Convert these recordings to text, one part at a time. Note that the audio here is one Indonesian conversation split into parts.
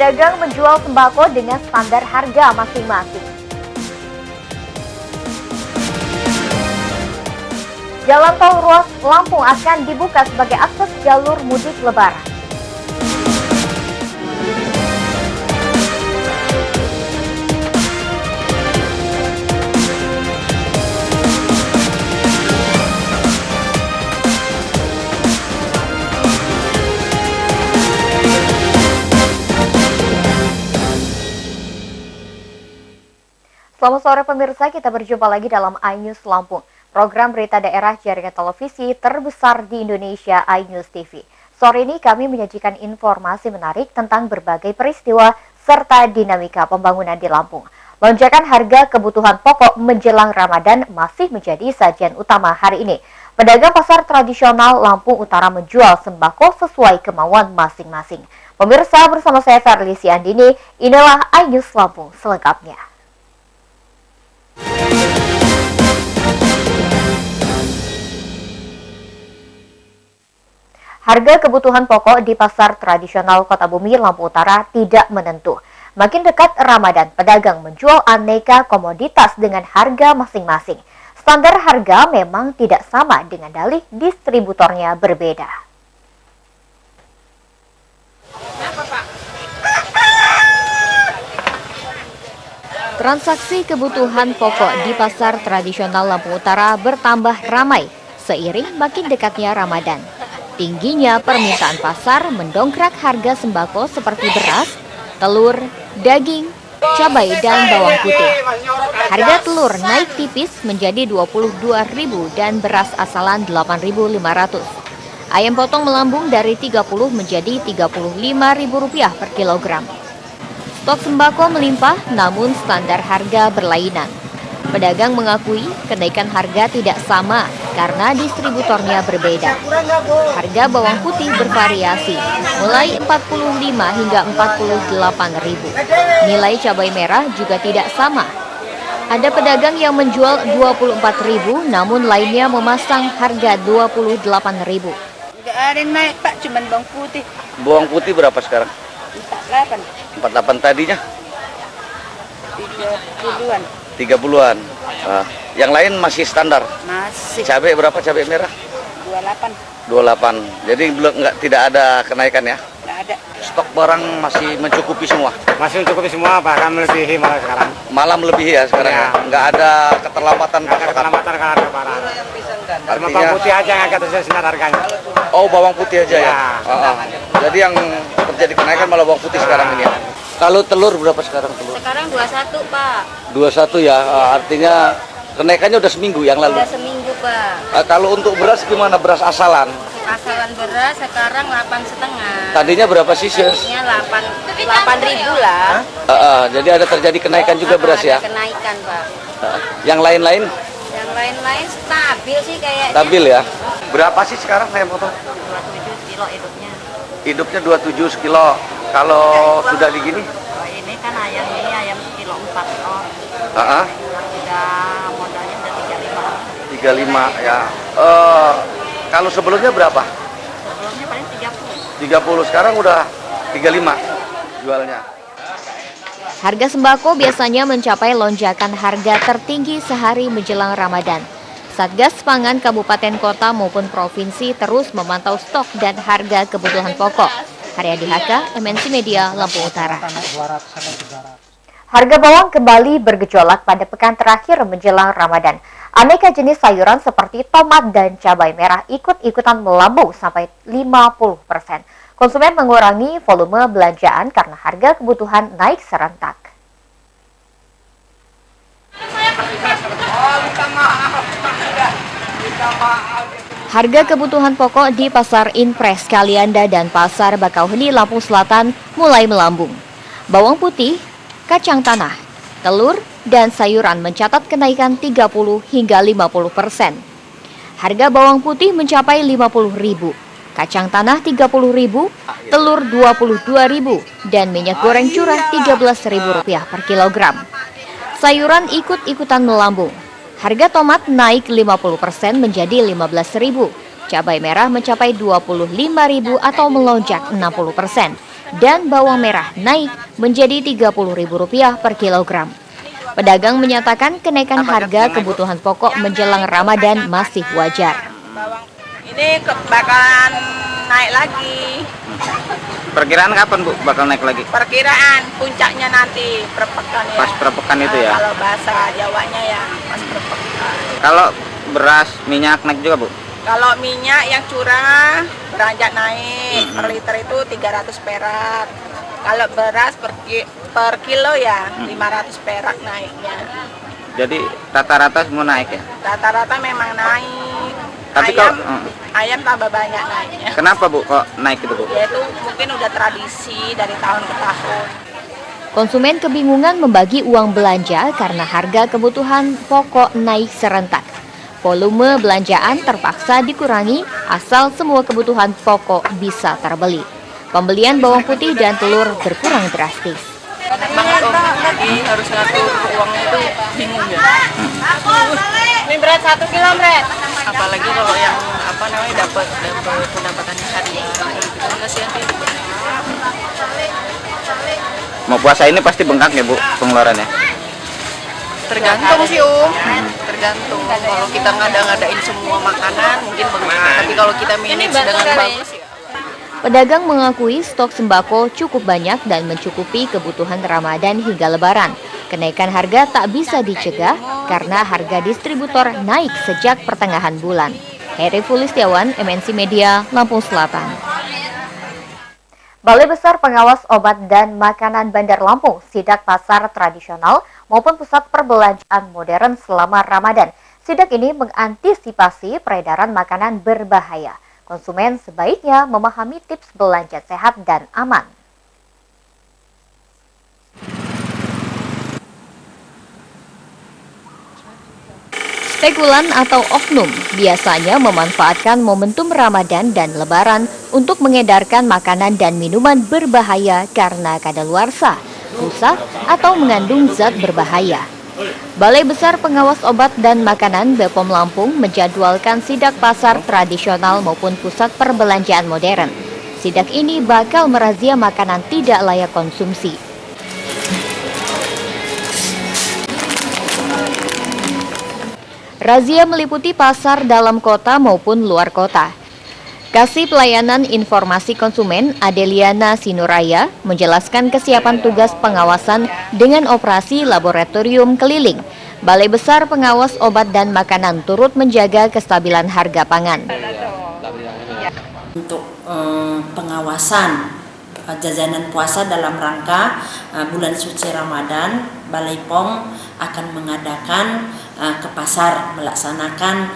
Pedagang menjual sembako dengan standar harga masing-masing. Jalan tol ruas Lampung akan dibuka sebagai akses jalur mudik Lebaran. Selamat sore pemirsa, kita berjumpa lagi dalam iNews Lampung, program berita daerah jaringan televisi terbesar di Indonesia, iNews TV. Sore ini kami menyajikan informasi menarik tentang berbagai peristiwa serta dinamika pembangunan di Lampung. Lonjakan harga kebutuhan pokok menjelang Ramadan masih menjadi sajian utama hari ini. Pedagang pasar tradisional Lampung Utara menjual sembako sesuai kemauan masing-masing. Pemirsa, bersama saya Ferlisi Andini, inilah iNews Lampung selengkapnya. Harga kebutuhan pokok di pasar tradisional Kota Bumi, Lampung Utara tidak menentu. Makin dekat Ramadan, pedagang menjual aneka komoditas dengan harga masing-masing. Standar harga memang tidak sama dengan dalih distributornya berbeda. Transaksi kebutuhan pokok di pasar tradisional Lampung Utara bertambah ramai seiring makin dekatnya Ramadan. Tingginya permintaan pasar mendongkrak harga sembako seperti beras, telur, daging, cabai, dan bawang putih. Harga telur naik tipis menjadi Rp22.000 dan beras asalan Rp8.500. Ayam potong melambung dari Rp30 menjadi Rp35.000 per kilogram. Stok sembako melimpah namun standar harga berlainan. Pedagang mengakui kenaikan harga tidak sama karena distributornya berbeda. Harga bawang putih bervariasi, mulai Rp45 hingga Rp48.000. Nilai cabai merah juga tidak sama. Ada pedagang yang menjual Rp24.000 namun lainnya memasang harga Rp28.000. Nggak ada yang naik Pak, cuman bawang putih. Bawang putih berapa sekarang? 48. 48 tadinya? 30-an. 30-an. Nah, yang lain masih standar? Masih. Cabai berapa cabai merah? 28. 28. Jadi tidak ada kenaikan ya? Nggak ada. Stok barang masih mencukupi semua? Masih mencukupi semua, bahkan melebihi malah sekarang. Malah melebihi ya sekarang ya? Nggak ada keterlambatan? Nggak ada keterlambatan karena lebaran. Cuma bawang putih aja yang agak tersenar harganya. Oh, bawang putih aja ya? Ya. Jadi yang terjadi kenaikan malah bawang putih sekarang ini ya? Kalau telur berapa sekarang telur? Sekarang 21 Pak. 21 ya, artinya kenaikannya udah seminggu yang lalu? Udah seminggu Pak. Kalau untuk beras gimana? Beras asalan? Asalan beras sekarang 8,5. Tadinya berapa sih? Tadinya 8.000 lah. Jadi ada terjadi kenaikan juga beras ya? Ada kenaikan Pak. Yang lain-lain? Yang lain-lain stabil sih kayaknya. Stabil ya? Berapa sih sekarang ayam potong? 27 kilo hidupnya. Hidupnya 27 sekilo. Kalau sudah digini? Oh, ini kan ayam kilo 4 ton. Udah modalnya udah 35 ya. Kalau sebelumnya berapa? Sebelumnya paling 30. 30, sekarang udah 35 jualnya. Harga sembako biasanya mencapai lonjakan harga tertinggi sehari menjelang Ramadan. Satgas Pangan Kabupaten Kota maupun Provinsi terus memantau stok dan harga kebutuhan pokok. Haryadi Haka, MNC Media, Lampung Utara. Harga bawang kembali bergejolak pada pekan terakhir menjelang Ramadan. Aneka jenis sayuran seperti tomat dan cabai merah ikut-ikutan melambung sampai 50%. Konsumen mengurangi volume belanjaan karena harga kebutuhan naik serentak. Harga kebutuhan pokok di Pasar Inpres Kalianda dan Pasar Bakauheni Lampung Selatan mulai melambung. Bawang putih, kacang tanah, telur, dan sayuran mencatat kenaikan 30 hingga 50%. Harga bawang putih mencapai Rp50.000, kacang tanah Rp30.000, telur Rp22.000, dan minyak goreng curah Rp13.000 per kilogram. Sayuran ikut-ikutan melambung. Harga tomat naik 50% menjadi Rp15.000. Cabai merah mencapai Rp25.000 atau melonjak 60%. dan bawang merah naik menjadi Rp30.000 per kilogram. Pedagang menyatakan kenaikan harga kebutuhan pokok menjelang Ramadan masih wajar. Bawang ini bakalan naik lagi. Perkiraan kapan Bu bakal naik lagi? Perkiraan puncaknya nanti perpekan ya. Pas perpekan itu ya? Kalau bahasa Jawanya ya pas perpekan. Kalau beras, minyak naik juga Bu? Kalau minyak yang curah beranjak naik, per liter itu 300 perak. Kalau beras per kilo ya 500 perak naiknya. Jadi rata-rata semua naik ya? Rata-rata memang naik. Tapi ayam tambah banyak naiknya. Kenapa Bu kok naik itu Bu? Ya itu mungkin udah tradisi dari tahun ke tahun. Konsumen kebingungan membagi uang belanja karena harga kebutuhan pokok naik serentak. Volume belanjaan terpaksa dikurangi asal semua kebutuhan pokok bisa terbeli. Pembelian bawang putih dan telur berkurang drastis. Banget Om, jadi harus ngatur uangnya itu bingung ya. Ini berat 1 kilo berat. Apalagi kalau yang dapat pendapatannya harian, itu kasihan itu. Mau puasa ini pasti bengkak ya Bu pengeluarannya? Tergantung sih tergantung. Kalau kita ngadain semua makanan mungkin bengkak, tapi kalau kita manage dengan bagus ya. Pedagang mengakui stok sembako cukup banyak dan mencukupi kebutuhan Ramadan hingga Lebaran. Kenaikan harga tak bisa dicegah karena harga distributor naik sejak pertengahan bulan. Heri Fulistiawan, MNC Media, Lampung Selatan. Balai Besar Pengawas Obat dan Makanan Bandar Lampung sidak pasar tradisional maupun pusat perbelanjaan modern selama Ramadan. Sidak ini mengantisipasi peredaran makanan berbahaya. Konsumen sebaiknya memahami tips belanja sehat dan aman. Spekulan atau oknum biasanya memanfaatkan momentum Ramadan dan Lebaran untuk mengedarkan makanan dan minuman berbahaya karena kadaluarsa, rusak, atau mengandung zat berbahaya. Balai Besar Pengawas Obat dan Makanan BPOM Lampung menjadwalkan sidak pasar tradisional maupun pusat perbelanjaan modern. Sidak ini bakal merazia makanan tidak layak konsumsi. Razia meliputi pasar dalam kota maupun luar kota. Kasih Pelayanan Informasi Konsumen Adeliana Sinuraya menjelaskan kesiapan tugas pengawasan dengan operasi laboratorium keliling. Balai Besar Pengawas Obat dan Makanan turut menjaga kestabilan harga pangan. Untuk pengawasan jajanan puasa dalam rangka bulan suci Ramadan, Balai POM akan mengadakan ke pasar, melaksanakan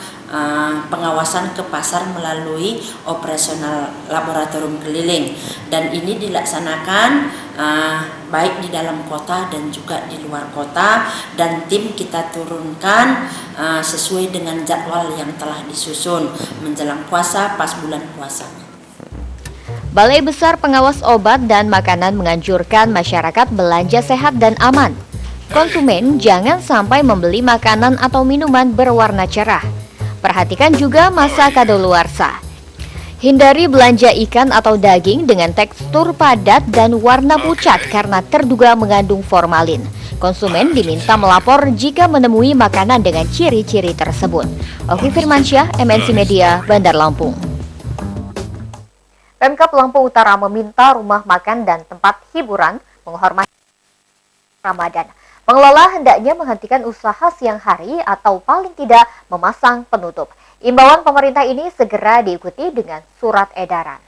pengawasan ke pasar melalui operasional laboratorium keliling, dan ini dilaksanakan baik di dalam kota dan juga di luar kota, dan tim kita turunkan sesuai dengan jadwal yang telah disusun menjelang puasa pas bulan puasa. Balai Besar Pengawas Obat dan Makanan menganjurkan masyarakat belanja sehat dan aman. Konsumen jangan sampai membeli makanan atau minuman berwarna cerah. Perhatikan juga masa kadaluarsa. Hindari belanja ikan atau daging dengan tekstur padat dan warna pucat karena terduga mengandung formalin. Konsumen diminta melapor jika menemui makanan dengan ciri-ciri tersebut. Oki Firmansyah, MNC Media, Bandar Lampung. Pemkab Lampung Utara meminta rumah makan dan tempat hiburan menghormati Ramadan. Pengelola hendaknya menghentikan usaha siang hari atau paling tidak memasang penutup. Imbauan pemerintah ini segera diikuti dengan surat edaran.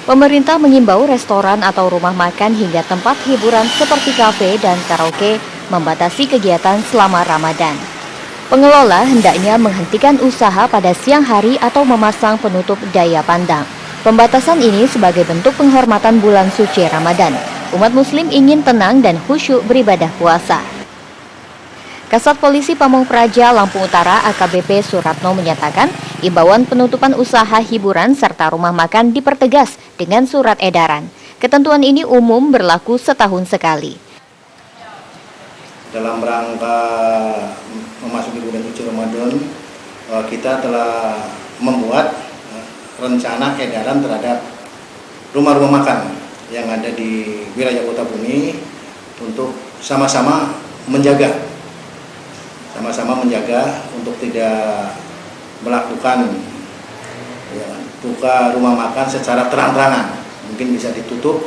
Pemerintah mengimbau restoran atau rumah makan hingga tempat hiburan seperti kafe dan karaoke membatasi kegiatan selama Ramadan. Pengelola hendaknya menghentikan usaha pada siang hari atau memasang penutup daya pandang. Pembatasan ini sebagai bentuk penghormatan bulan suci Ramadan. Umat muslim ingin tenang dan khusyuk beribadah puasa. Kasat Polisi Pamong Praja Lampung Utara AKBP Suratno menyatakan imbauan penutupan usaha hiburan serta rumah makan dipertegas dengan surat edaran. Ketentuan ini umum berlaku setahun sekali. Dalam rangka memasuki bulan suci Ramadan, kita telah membuat rencana edaran terhadap rumah-rumah makan yang ada di wilayah Kota Bumi untuk sama-sama menjaga untuk tidak melakukan buka rumah makan secara terang-terangan, mungkin bisa ditutup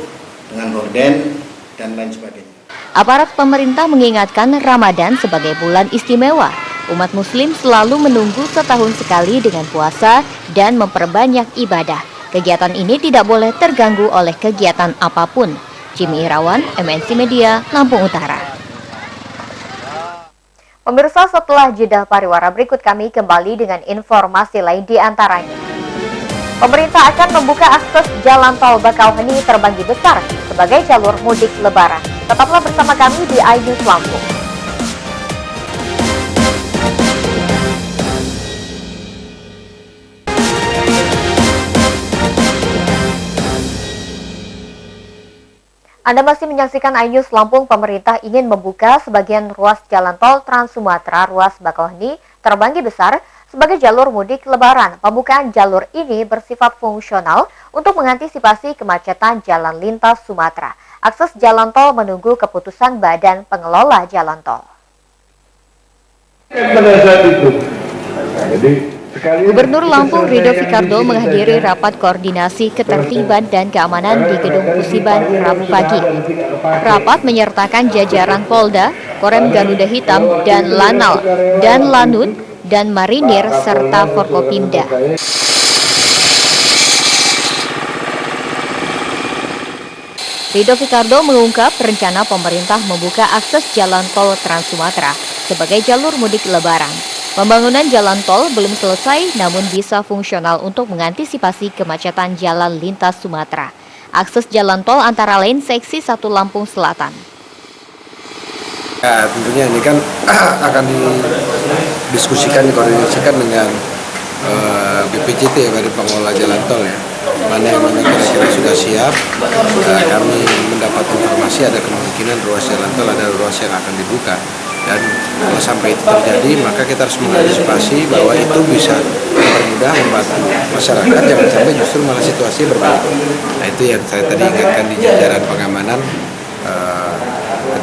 dengan horden dan lain sebagainya. Aparat pemerintah mengingatkan Ramadan sebagai bulan istimewa. Umat muslim selalu menunggu setahun sekali dengan puasa dan memperbanyak ibadah. Kegiatan ini tidak boleh terganggu oleh kegiatan apapun. Jimmy Irawan, MNC Media, Lampung Utara. Pemirsa, setelah jeda pariwara berikut kami kembali dengan informasi lain di antaranya. Pemerintah akan membuka akses jalan tol Bakauheni Terbanggi Besar sebagai jalur mudik lebaran. Tetaplah bersama kami di iNews Lampung. Anda masih menyaksikan iNews Lampung. Pemerintah ingin membuka sebagian ruas jalan tol Trans Sumatera ruas Bakauheni Terbanggi Besar sebagai jalur mudik lebaran. Pembukaan jalur ini bersifat fungsional untuk mengantisipasi kemacetan jalan lintas Sumatera. Akses jalan tol menunggu keputusan Badan Pengelola Jalan Tol. Gubernur Lampung Ridho Fikardo menghadiri rapat koordinasi ketertiban dan keamanan di Gedung Musiban Rabu pagi. Rapat menyertakan jajaran Polda, Korem Garuda Hitam, dan Lanal, dan Lanut, dan Marinir, serta Forkopimda. Ridho Fikardo mengungkap rencana pemerintah membuka akses jalan tol Trans Sumatera sebagai jalur mudik lebaran. Pembangunan jalan tol belum selesai namun bisa fungsional untuk mengantisipasi kemacetan jalan lintas Sumatera. Akses jalan tol antara lain seksi 1 Lampung Selatan. Ya, tentunya ini kan akan didiskusikan, dikoordinasikan dengan BPJT, Badan Pengelola Jalan Tol ya. Mana yang kira-kira sudah siap. Kami mendapat informasi ada kemungkinan ruas jalan tol, ada ruas yang akan dibuka. Dan kalau sampai itu terjadi, maka kita harus mengantisipasi bahwa itu bisa mempermudah, membantu masyarakat, jangan sampai justru malah situasi berbalik. Nah, itu yang saya tadi ingatkan di jajaran pengamanan.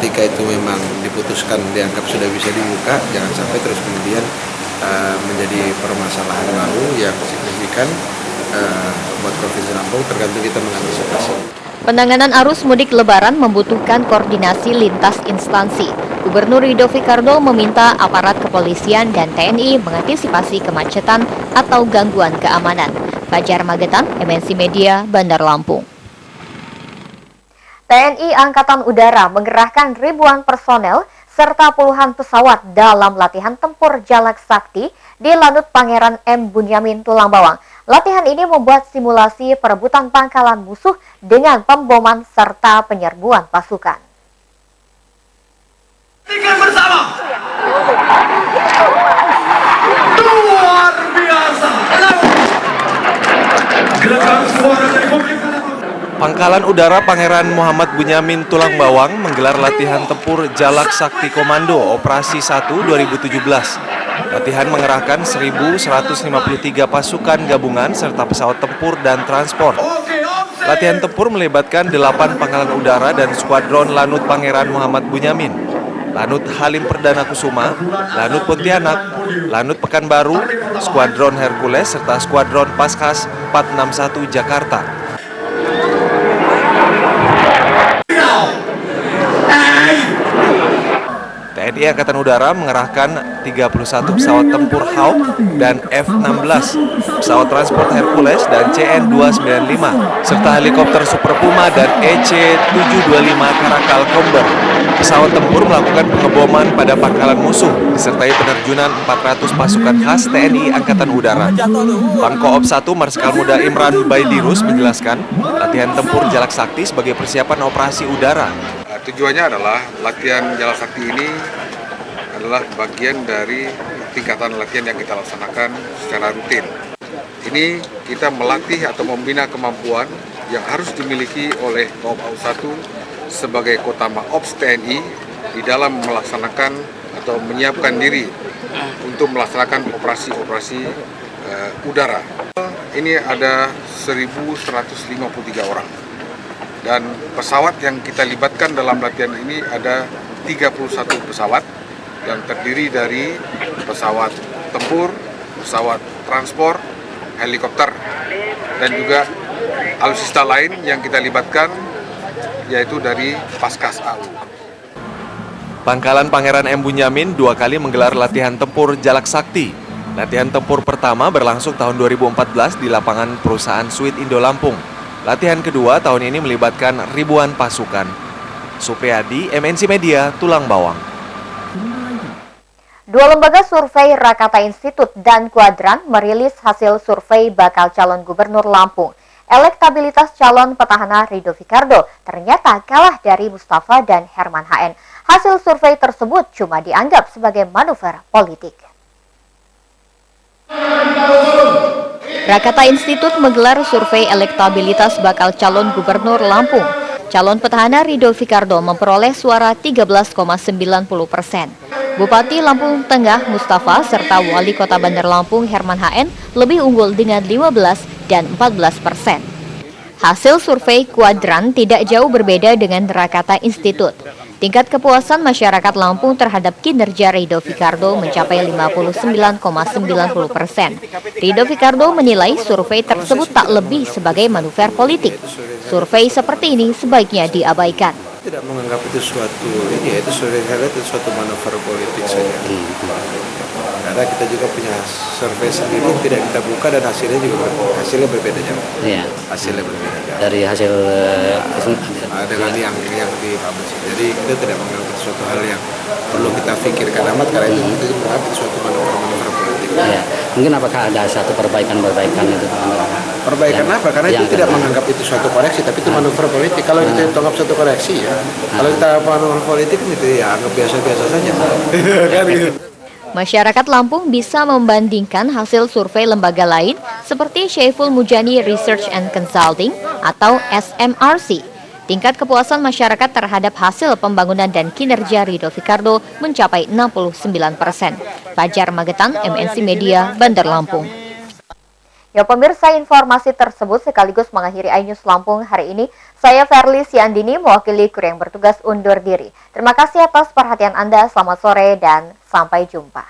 Ketika itu memang diputuskan dianggap sudah bisa dibuka, jangan sampai terus kemudian menjadi permasalahan baru yang signifikan buat Provinsi Lampung, tergantung kita mengantisipasi. Penanganan arus mudik lebaran membutuhkan koordinasi lintas instansi. Gubernur Ridho Fikardo meminta aparat kepolisian dan TNI mengantisipasi kemacetan atau gangguan keamanan. Fajar Magetan, MNC Media, Bandar Lampung. TNI Angkatan Udara mengerahkan ribuan personel serta puluhan pesawat dalam latihan tempur Jalak Sakti di Lanut Pangeran M. Bunyamin, Tulang Bawang. Latihan ini membuat simulasi perebutan pangkalan musuh dengan pemboman serta penyerbuan pasukan. Tinggal bersama. Luar biasa. Gerakan suara dari publik. Pangkalan Udara Pangeran Muhammad Bunyamin Tulang Bawang menggelar latihan tempur Jalak Sakti Komando Operasi 1 2017. Latihan mengerahkan 1.153 pasukan gabungan serta pesawat tempur dan transport. Latihan tempur melibatkan 8 pangkalan udara dan skuadron Lanut Pangeran Muhammad Bunyamin, Lanut Halim Perdana Kusuma, Lanut Pontianak, Lanut Pekanbaru, Skuadron Hercules serta Skuadron Paskas 461 Jakarta. TNI Angkatan Udara mengerahkan 31 pesawat tempur Hawk dan F-16, pesawat transport Hercules dan CN-295, serta helikopter Super Puma dan EC-725 Karakal Comber. Pesawat tempur melakukan pengeboman pada pangkalan musuh, disertai penerjunan 400 pasukan khas TNI Angkatan Udara. Pangkoops 1 Marsikal Muda Imran Baidirus menjelaskan, latihan tempur Jalak Sakti sebagai persiapan operasi udara. Tujuannya adalah latihan Jalak Sakti ini adalah bagian dari tingkatan latihan yang kita laksanakan secara rutin. Ini kita melatih atau membina kemampuan yang harus dimiliki oleh Pangkoops 1 sebagai Kotama Ops TNI di dalam melaksanakan atau menyiapkan diri untuk melaksanakan operasi-operasi udara. Ini ada 1.153 orang. Dan pesawat yang kita libatkan dalam latihan ini ada 31 pesawat yang terdiri dari pesawat tempur, pesawat transport, helikopter, dan juga alutsista lain yang kita libatkan yaitu dari Paskas AU. Pangkalan Pangeran M. Bunyamin 2 kali menggelar latihan tempur Jalak Sakti. Latihan tempur pertama berlangsung tahun 2014 di lapangan perusahaan Sweet Indo Lampung. Latihan kedua tahun ini melibatkan ribuan pasukan. Supriyadi, MNC Media, Tulang Bawang. Dua lembaga survei Rakata Institute dan Kuadran merilis hasil survei bakal calon gubernur Lampung. Elektabilitas calon petahana Ridho Fikardo ternyata kalah dari Mustafa dan Herman HN. Hasil survei tersebut cuma dianggap sebagai manuver politik. Rakata Institute menggelar survei elektabilitas bakal calon gubernur Lampung. Calon petahana Ridho Fikardo memperoleh suara 13,90%. Bupati Lampung Tengah Mustafa serta Wali Kota Bandar Lampung Herman HN lebih unggul dengan 15 dan 14%. Hasil survei Kuadran tidak jauh berbeda dengan Rakata Institute. Tingkat kepuasan masyarakat Lampung terhadap kinerja Ridho Fikardo mencapai 59,90%. Ridho Fikardo menilai survei tersebut tak lebih sebagai manuver politik. Survei seperti ini sebaiknya diabaikan. Tidak menganggap itu suatu itu suatu manuver politik saja. Karena kita juga punya survei sendiri yang tidak kita buka dan hasilnya berbeda jauh. Iya. Hasilnya berbeda jauh. Dari hasil dengan yang dipublish. Jadi kita tidak menganggap suatu hal yang perlu kita pikirkan amat karena itu kita menganggap suatu manuver politik. Iya. Mungkin apakah ada satu perbaikan itu? Perbaikan apa? Karena itu tidak menganggap itu suatu koreksi, tapi itu manuver politik. Kalau kita anggap suatu koreksi ya, kalau kita manuver politik itu ya anggap biasa-biasa saja. Kan gitu. Masyarakat Lampung bisa membandingkan hasil survei lembaga lain seperti Syaiful Mujani Research and Consulting atau SMRC. Tingkat kepuasan masyarakat terhadap hasil pembangunan dan kinerja Ridho Fikardo mencapai 69%. Fajar Magetan, MNC Media, Bandar Lampung. Ya pemirsa, informasi tersebut sekaligus mengakhiri iNews Lampung hari ini. Saya Verly Siandini mewakili kru yang bertugas undur diri. Terima kasih atas perhatian Anda, selamat sore dan sampai jumpa.